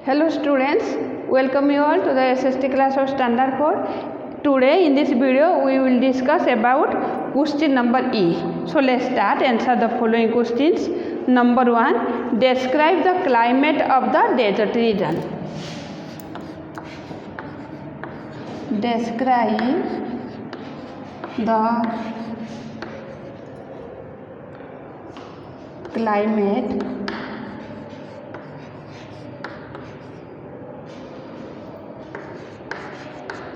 Hello students, welcome you all to the SST class of Standard 4. Today in this video we will discuss about question number E. So let's start, answer the following questions. Number 1, describe the climate of the desert region. Describe the climate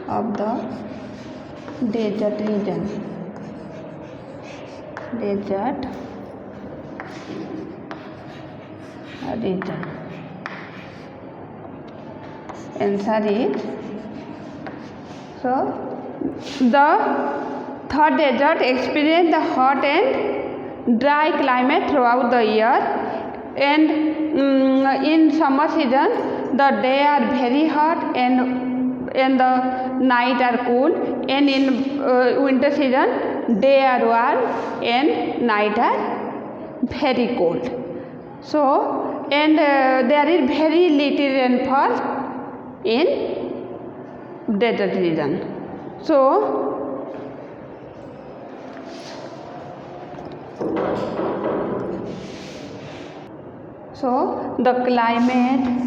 of the desert region. Desert region. Answer is, so the third desert experience the hot and dry climate throughout the year, and in summer season the day are very hot and the night are cool, and in winter season day are warm and night are very cold. So and there is very little rainfall in desert region. So the climate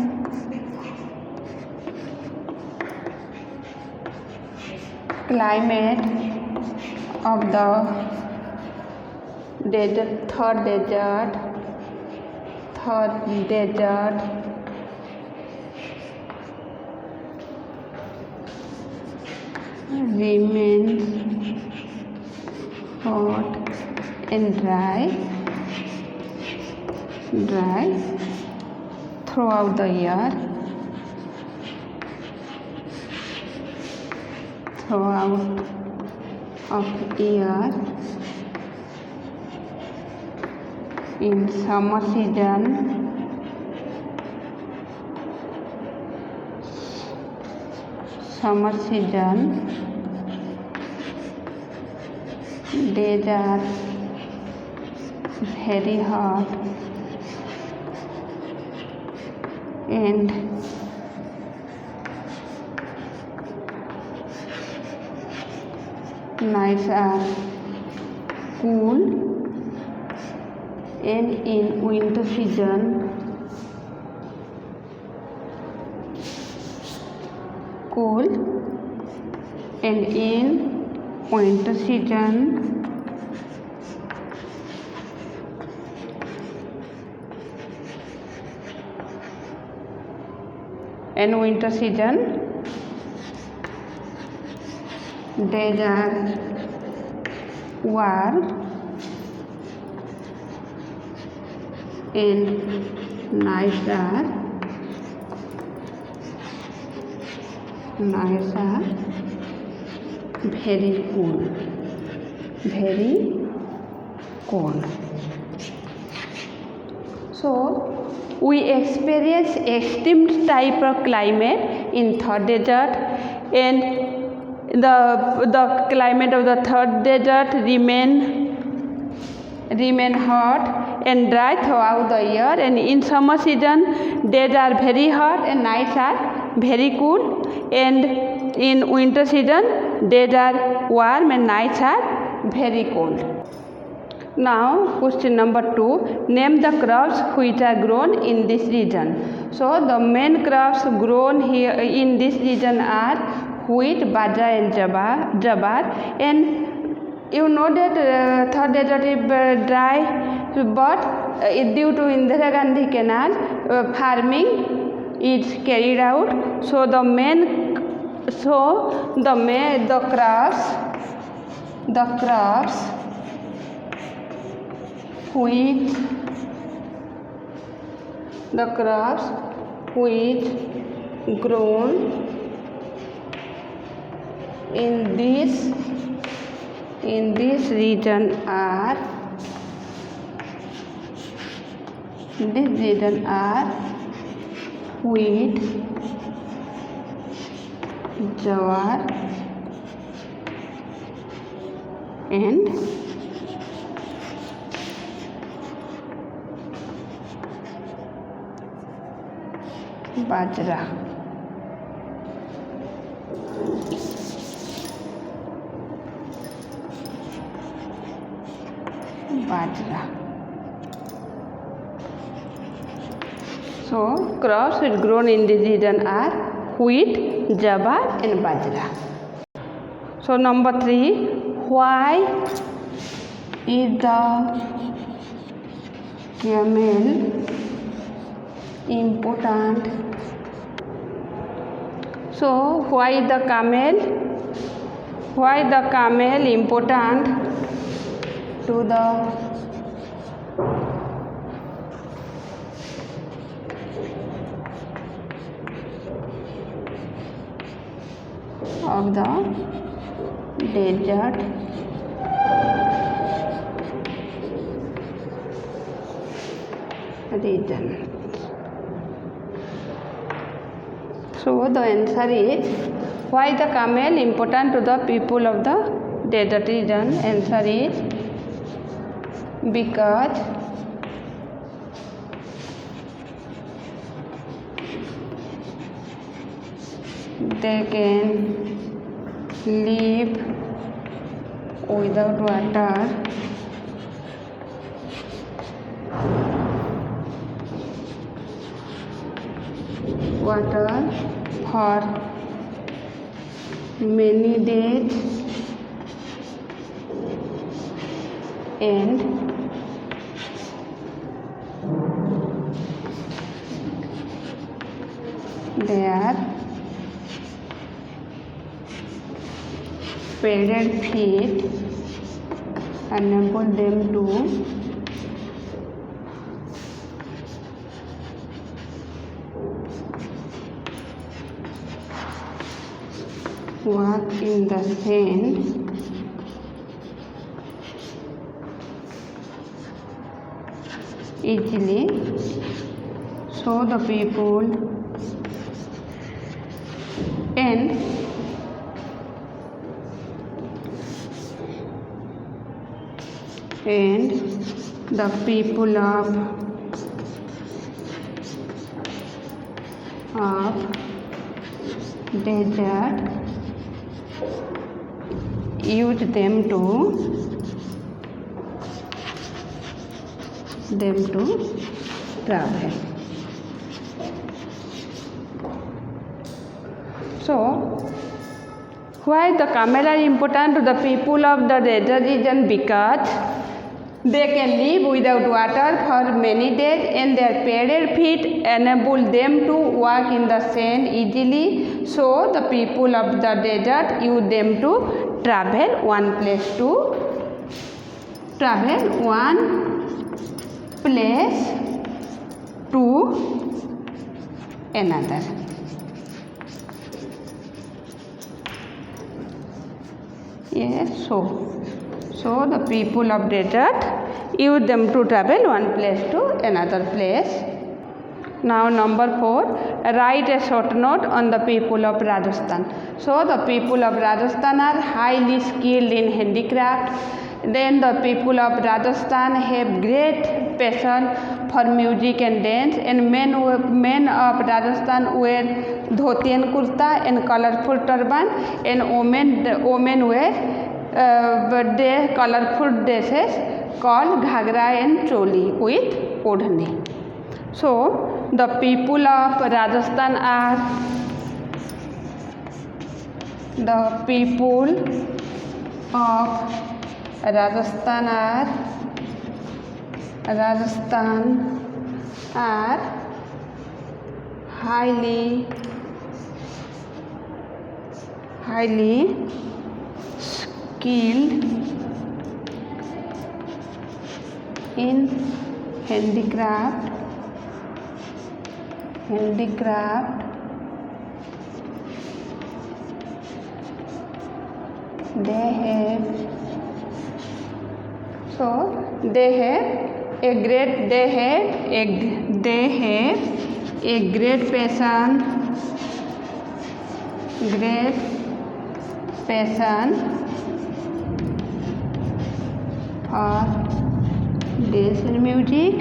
of the desert, third desert remains hot and dry throughout the year. Throughout of year. In summer season days are very hot and nights are cool, and in winter season cool, and in winter season days are warm and nights are very cold. So we experience extreme type of climate in third desert, and the climate of the third desert remain hot and dry throughout the year, and in summer season days are very hot and nights are very cool, and in winter season days are warm and nights are very cold. Now question number 2, name the crops which are grown in this region. So the main crops grown here in this region are wheat, bajra and jawar, and you know that third desert is dry, but due to Indira Gandhi canal farming is carried out. So the crops which grown in this region are wheat, jawar and bajra, bajra. So crops which grown in this region are wheat, jawar and bajra. So number 3, why is the camel important? So why the camel important to the of the desert region? So the answer is, why the camel important to the people of the desert region? Answer is because they can live without water for many days and their padded feet enable them to walk in the sand easily. So the people and the people of desert use them to travel. So why the camel are important to the people of the desert region? Because they can live without water for many days and their padded feet enable them to walk in the sand easily. So the people of the desert use them to travel one place to another. Yes, so the people of desert use them to travel one place to another place. Now number 4, write a short note on the people of Rajasthan. So the people of Rajasthan are highly skilled in handicraft. Then the people of Rajasthan have great passion for music and dance, and men of Rajasthan wear dhoti and kurta and colorful turban, and women wear colorful dresses called ghagra and choli with odhni. So the people of Rajasthan are highly skilled in handicraft. They have a great passion for dance and music,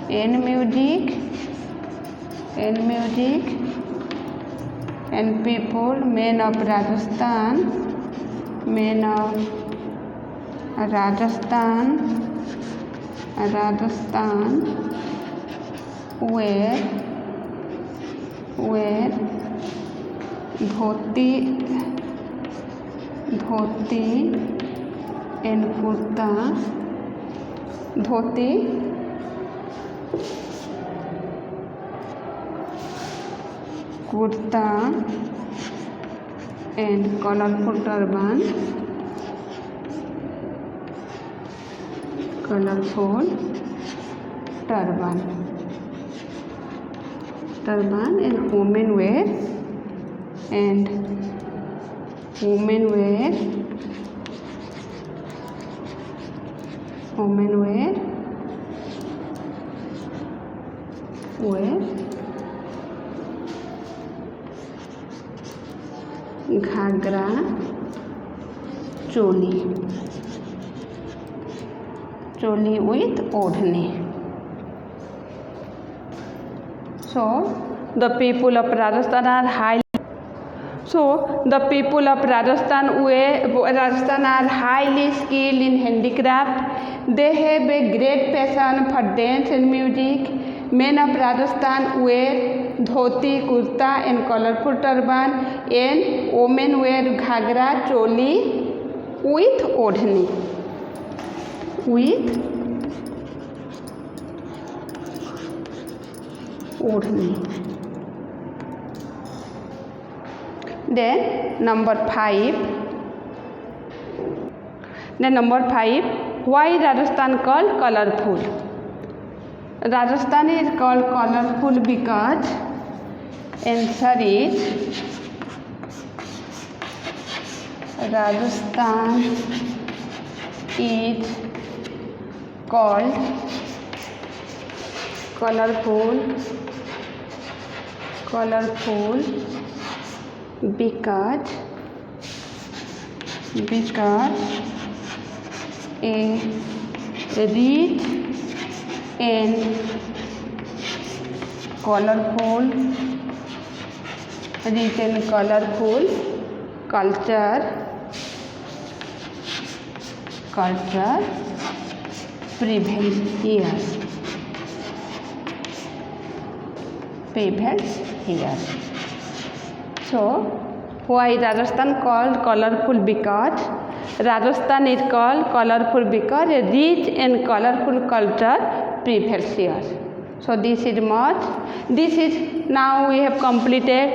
and music and people, men of Rajasthan wear dhoti and kurta, dhoti and colorful turban, and women wear ghagra choli with ओढ़नी. So the people of Rajasthan are highly skilled in handicraft. They have a great passion for dance and music. Men of Rajasthan wear dhoti, kurta and colorful turban, and women wear ghagra choli with odhni. Then number 5. Why Rajasthan called colorful? Rajasthan is called colorful because answer is Rajasthan is called colorful because a rich and colorful culture prevails here. So why Rajasthan called colorful? Because Rajasthan is called colorful because a rich and colorful culture prevails here. So this is now we have completed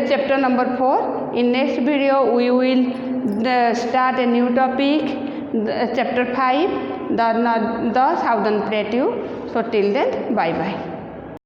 chapter number 4. In next video we will start a new topic, chapter 5, the Southern Plateau. So till then, bye bye.